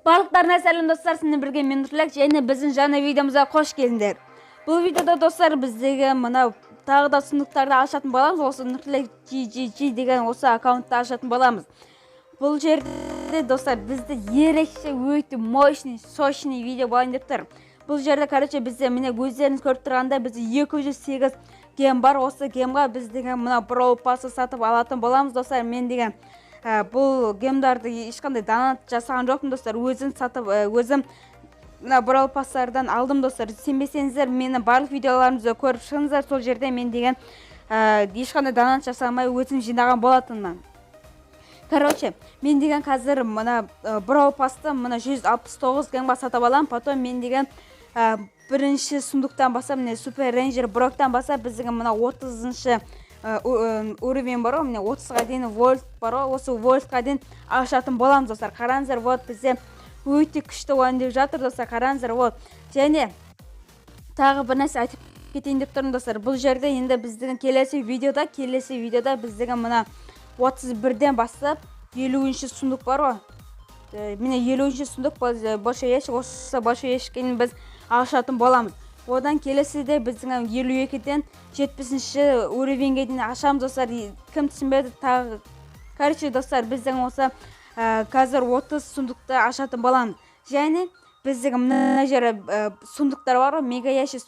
Барлықтарына сәлем достар, сіздермен бірге мен Нұртілек және біздің жаңа видеомызға қош келдіңдер. Бұл видеода достар біздегі мына тағы да сұмдықтарды ашатын боламыз. Осы Нұртілек GGG деген осы аккаунтты ашатын боламыз. Бұл жерде достар бізді ерекше өте мощный, сочный видео болайын деп тұр. Бұл жерде короче бізде міне өздеріңіз көріп тұрғанда бізде 208 гем бар. Осы гемға біз деген мына Brawl Pass'ы сатып алатын боламыз достар. Мен деген бұл гемдарды ешқандай донат жасаған жоқпын достар. Өзім сатып, өзім Brawl Pass'тардан алдым достар. Сенбесеңіздер, менің барлық видеоларымызды көріп шығыңыздар. Сол жерде мен деген ешқандай донат жасамай өзім жинаған болатынмын. Короче, мен деген қазір мына Brawl Pass'ты мына 169 гемға сатып аламын. Потом мен деген бірінші сундуктан бастап, міне Super Ranger Brock'тан бастап біздің мына 30-шы уровень бар, міне 30-ға дейін вольт бар, осы вольтқа дейін ашатын боламыз достар. Қараңыздар, вот бізде өте күшті ойын деп жатыр достар. Қараңыздар, вот. Және тағы бір нәрсе айтып кетейін деп тұрмын достар. Бұл жерде енді біздің келесі видеода біздің мына 31-ден бастап 50-ші сундук бар ғой. Міне 50-ші сундук большой ящик, осы большой ящикін біз ашатын боламыз. Одан келесіде біздің 52-ден 70-ші уровеньге дейін ашамыз достар. Кім түсінбеді тағы. Короче достар, біздің осы қазір 30 сундукты ашатын боламыз. Және біздің мына жері сундуктар бар ғой, мега ящик,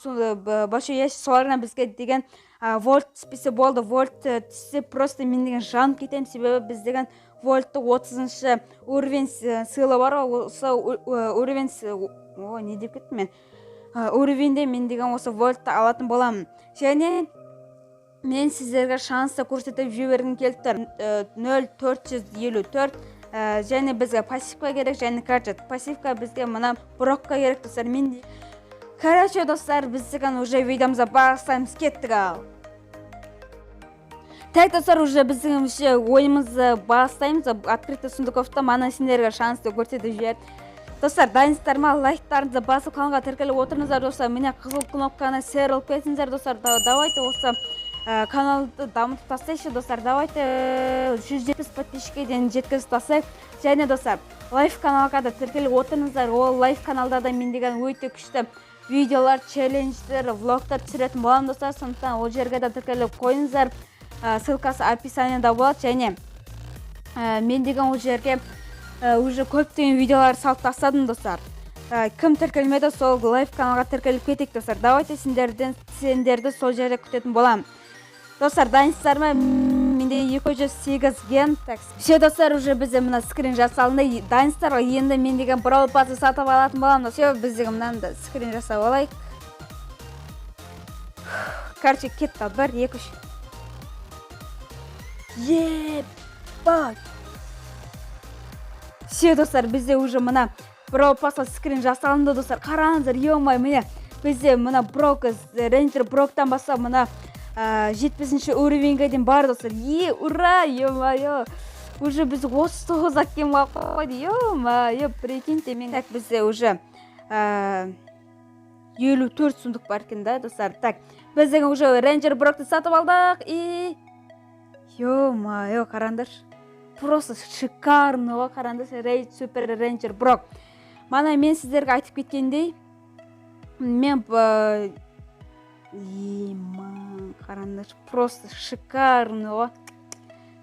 большой ящик, солардан бізге деген вольт түспесе болды. Вольт түссе просто мен деген жанып кетемін, себебі біз деген вольтты 30-шы уровень сыйлы бар ғой, осы уровень не деп кеттім мен. Уровеньде мен деген осы вольтты алатын боламын. Және мен сіздерге шансты көрсетіп жібергім келіп тұр. 0454 және бізге пассивка керек, және гаджет. Пассивка бізге мына Brockқа керек достар. Мен короче достар, біздің уже видеомызға бағыстаймыз, кеттік ал. Так достар, уже біздің ойымызды бағыстаймыз. Открытый сундуковта мана сендерге шансты көрсетіп жіберді. Достар, дайынсыздар ма? Лайктарыңызды басып каналға тіркеліп отырыңыздар достар. Міне қызыл кнопканы серіліп кетіңіздер достар. Давайте осы каналды дамытып тастайықшы достар. Давайте 170 подписчикке дейін жеткізіп тастайық. Және достар, лайф каналға да тіркеліп отырыңыздар. Ол лайф каналда да мен деген өте күшті видеолар, челлендждер, влогтар түсіретін боламын достар. Сондықтан ол жерге да тіркеліп қойыңыздар. Ссылкасы описанияда болады. Және мен деген ол жерге уже көптеген видеолар салып тастадым достар. Кім тіркелмеді, сол лайф каналға тіркеліп кетейік достар. Давайте сендерді сол жерде күтетін болам. Достар, дайынсыздар ма? Менде 208 ген. Все достар, уже бізде мына скрин жасалынды. Дайынсыздар ғой, енді мен деген Brawl Pass'ы сатып алатын болам. Все, біздегі мынаны скрин жасап алайық. Короче, кетті. 1, 2, 3. Ебать! Все достар, бізде уже мына Brawl Pass'қа скрин жасалынды достар. Қараңыздар, ё-май, міне бізде мына Ranger Brock'тан бастап мына 70-ші уровеньге дейін бар достар. Ура, ё-май, уже біз 39 аккем қойды, ё-май, прикиньте мен. Так, бізде уже 54 сундук бар екен да достар. Так, біз деген уже Ranger Brock'ты сатып алдық и ё-май, қараңдар. Просто шикарный ғой, қараңдар, Super Ranger Brock. Мана мен сіздерге айтып кеткендей, мен қараңдар, просто шикарный ғой.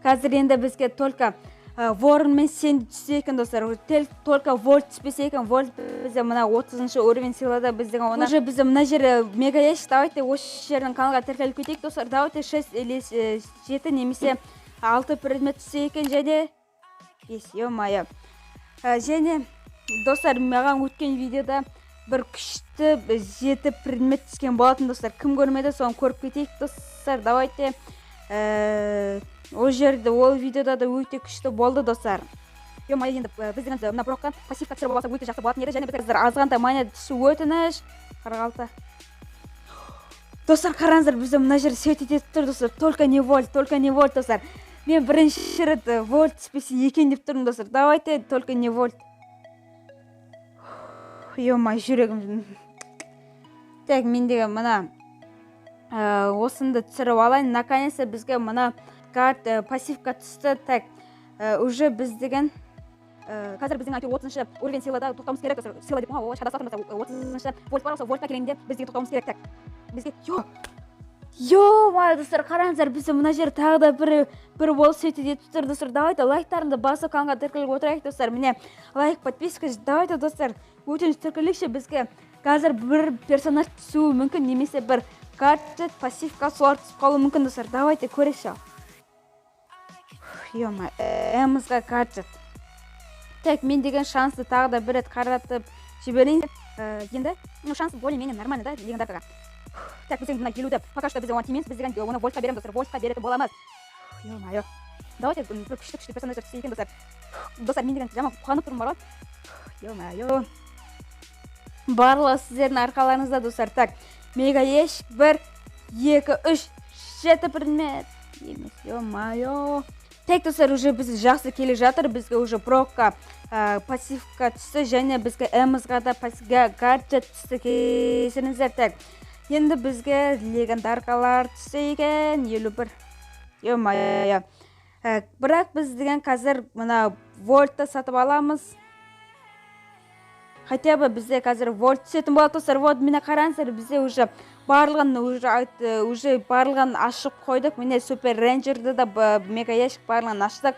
Қазір енді бізге только ворон мен сен түссе екен достар. Только вольт түспесе екен. Вольт бізде мына 30-шы уровень сыйлады біздің. Уже бізде мына жері мега ящик. Давайте осы жердің каналға тіркеліп кетейік достар. Давайте 6 или 7 немесе 6 предмет түссе екен, және ё-май. Және достар, маған өткен видеода бір күшті 7 предмет түскен болатын достар. Кім көрмеді, соны көріп кетейік достар. Давайте ол жерде, ол видеода да өте күшті болды достар. Ё-май, енді біздің мына Brock'қа пассивка түсіріп болса өте жақсы болатын еді. Және біз қазір азғантай монета түсу өтініш. 46. Достар, қараңыздар, бізде мына жер свет етіп тұр достар. Только не вольт достар. Мен бірінші рет вольт түспесе екен деп тұрмын достар. Давайте только не вольт. Ё-май, жүрегім. Так, мен деген мына осынды түсіріп алайын. Наконец-то бізге мына пассивка түсті. Так, уже біз деген қазір біздің әйтеуір 30-шы уровень силада тоқтауымыз керек достар. Сила деп ой шатасып жатырмыз. 30-шы вольт бар, сол вольтқа келгенде бізге тоқтауымыз керек. Так. Бізге май достар, қараңыздар, біз мына жер тағы да бір бол сөйтеді етіп тұр достар. Давайте лайктарыңды басып каналға тіркеліп отырайық достар. Міне лайк, подписка. Давайте достар, өтініш тіркелікші. Бізге қазір бір персонаж түсуі мүмкін, немесе бір гаджет, пассивка солар түсіп қалуы мүмкін достар. Давайте көрейікші. Ё-май, эмізға гаджет. Так, мен деген шансты тағы да бір рет қаратып жіберейін. Енді шансы более-менее нормально, да, легендаркаға. Так, біздің мына келуді пока что біз оған тимейміз, біз деген оны вольтқа береміз достар. Вольтқа беретін боламыз. Ё-май. Давайте бір күшті персонаждар түссе екен достар. Достар, мен деген жаман қуанып тұрмын бар ғой. Ё-май. Барлығы сіздердің арқаларыңызда достар. Так, мега еш 1 2 3 7 предмет. Емес, ё-май. Так достар, уже біз жақсы келе жатыр. Бізге уже прокқа пассивка түсті, және бізге эмізға да пассивка гаджет түсті. Кесіріңіздер. Так, енді бізге легендаркалар түсті екен. 51. Ё-май. Бірақ біз деген қазір мына вольтты сатып аламыз. Хотя бы бізде қазір вольт түсетін болады достар. Вот міне қараңыздар, бізде уже барлығын барлығын ашып қойдық. Міне супер рейнджерді да мега ящик барлығын аштық.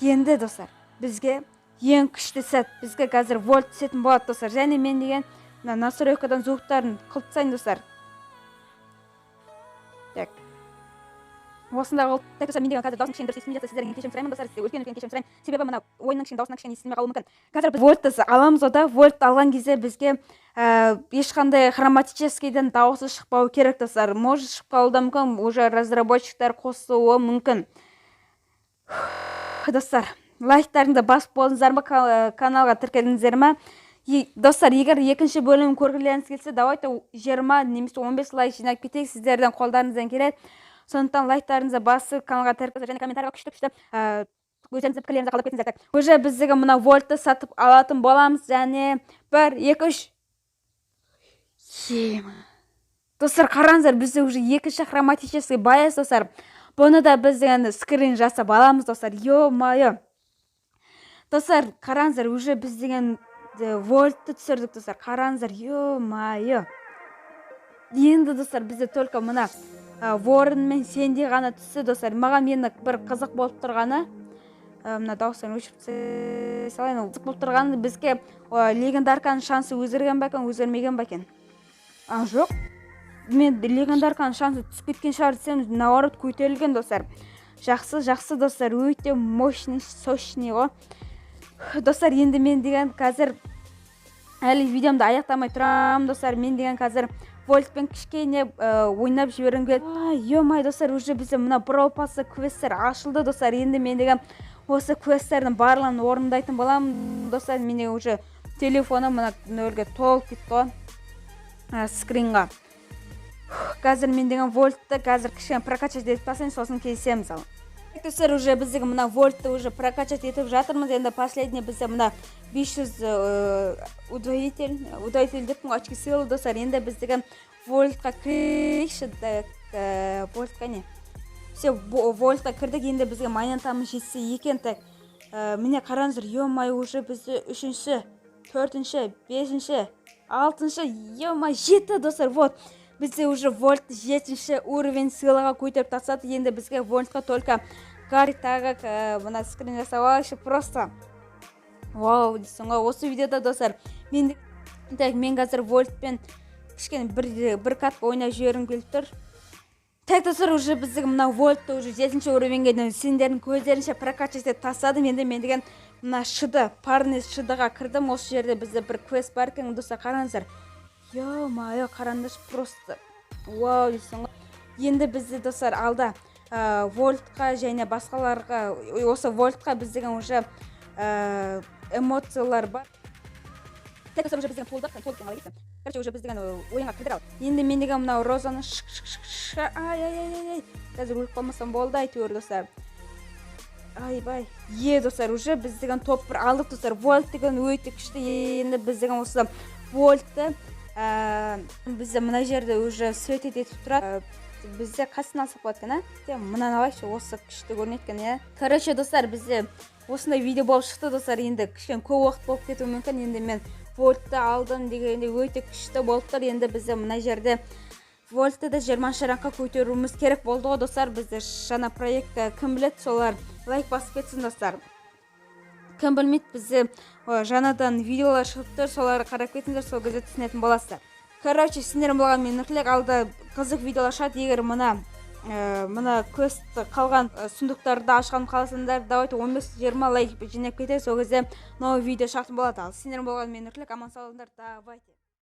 Енді достар, бізге ең күшті сәт, бізге қазір вольт түсетін болады достар. Және мен деген настройкадан звуктарын қылтсайын достар. Так. Осында қылт. Так достар, мен деген қазір даусын кішкене дұрыс естімей жатса, сіздерге кешірім сұраймын достар. Үлкен кешірім сұраймын. Себебі мына ойынның кішкене даусынан кішкене естілмей қалуы мүмкін. Қазір біз вольтты аламыз ода. Вольт алған кезде бізге ешқандай хроматическийден дауысы шықпауы керек достар. Может шығып қалуы да мүмкін, уже разработчиктер қосуы мүмкін. Достар, лайктарыңды басып болдыңыздар ма, каналға тіркелдіңіздер ма? Достар, егер екінші бөлім көргілеріңіз келсе, давайте 20 немесе 15 лайк жинап кетейік, сіздердің қолдарыңыздан келеді. Сондықтан лайктарыңызды басып, каналға тіркеліңіздер және комментарийға күшті өздеріңіздің пікірлеріңізді қалдырып кетіңіздер. Уже біздегі мына вольтты сатып алатын боламыз, және 1 2 3 Достар, қараңыздар, бізде уже екінші хроматический байас достар. Бұны да біз деген скрин жасап аламыз достар. Ё-май. Достар, қараңыздар, уже біз деген вольтты түсірдік достар. Қараңыздар, ё-май. Енді достар, бізде только мына ворын мен сенде ғана түсті достар. Маған мені бір қызық болып тұрғаны, мына дауыстан өшіріп салайын. Қызық болып тұрғаны, бізге легендарканың шансы өзгерген бәкен, өзгермеген бәкен. Жоқ. Мен легендарканың шансы түсіп кеткен шығар десем, наоборот көтерілген достар. Жақсы достар, өте мощный, сочный ғой. Достар, енді мен деген қазір әлі видеомды аяқтамай тұрам достар. Мен деген қазір вольтпен кішкене ойнап жіберім келді. Ё-май достар, уже бізде мына пропасы квесттер ашылды достар. Енді мен деген осы квесттердің барлығын орындайтын боламын достар. Менде уже телефоным мына нөлге толып кетті ғой, скринға. Қазір мен деген вольтты қазір кішкене прокачать етіп тастайын, сосын келісеміз ал. Достар, уже біздегі мына вольтты уже прокачать етіп жатырмыз. Енді последний бізде мына 500 удвоитель деп очки силы достар. Енді біздегі вольтқа кірейікші. Вольтқа не? Все, вольтқа кірдік. Енді бізге монетамыз жетсе екен. Міне қараңыздар, ё-май, уже бізде 3-ші, 4-ші, 5-ші, 6-ші, ё-май, 7 достар. Вот. Бізде уже вольт 7-ші уровень силаға көтеріп тастады. Енді бізге вольтқа только картаға мына скрин жасауға просто. Вау, дейсің ғой. Осы видеода достар, мен қазір вольтпен кішкене бір катқа ойнап жібергім келіп тұр. Так достар, уже біздегі мына вольтты уже 7-ші уровеньге сендердің көздерінше прокачать етіп тастадым. Енді мен деген мына шыды, парный шыдыға кірдім. Осы жерде бізде бір квест бар екен достар, қараңыздар. Ё-май, қараңдаршы, просто вау дейсің ғой. Енді бізде достар алда вольтқа және басқаларға, осы вольтқа біз деген уже эмоциялар бар. Так достар, уже біз деген толдық, короче, уже біз деген ойынға кірдір ал. Енді мен деген мынау розаны ай-ай-ай-ай, қазір өліп қалмасам болды әйтеуір достар. Ай-бай. Достар, уже біз деген топ бір алдық достар. Вольт деген өте күшті. Енді біз деген осы вольтты бізде мына жерде уже сөйтет етіп тұрады. Бізде қасын алсақ болады екен, Мынаны алайықшы, осы күшті көрінеді екен, Короче, достар, бізде осындай видео болып шықты достар. Енді кішкене көп уақыт болып кетуі мүмкін. Енді мен вольтты алдым дегенде өте күшті болып тұр. Енді бізде мына жерде вольтты да 20 ранға көтеруіміз керек болды ғой достар. Бізде жаңа проектті кім біледі, солар лайк басып кетсін достар. Кім білмейді, бізде жаңадан видеолар шығып тұр, соларды қарап кетіңдер, сол кезде түсінетін боласыздар. Короче, сіздерім болған мен Нұртілек, алда қызық видеолар шығады. Егер мына көсті қалған сұндықтарды ашқан қаласыңдар, давайте 15-20 лайк жинап кетейік, сол кезде новый видео шығатын болады. Ал сіздерім болған мен Нұртілек, аман сау болыңдар, давайте.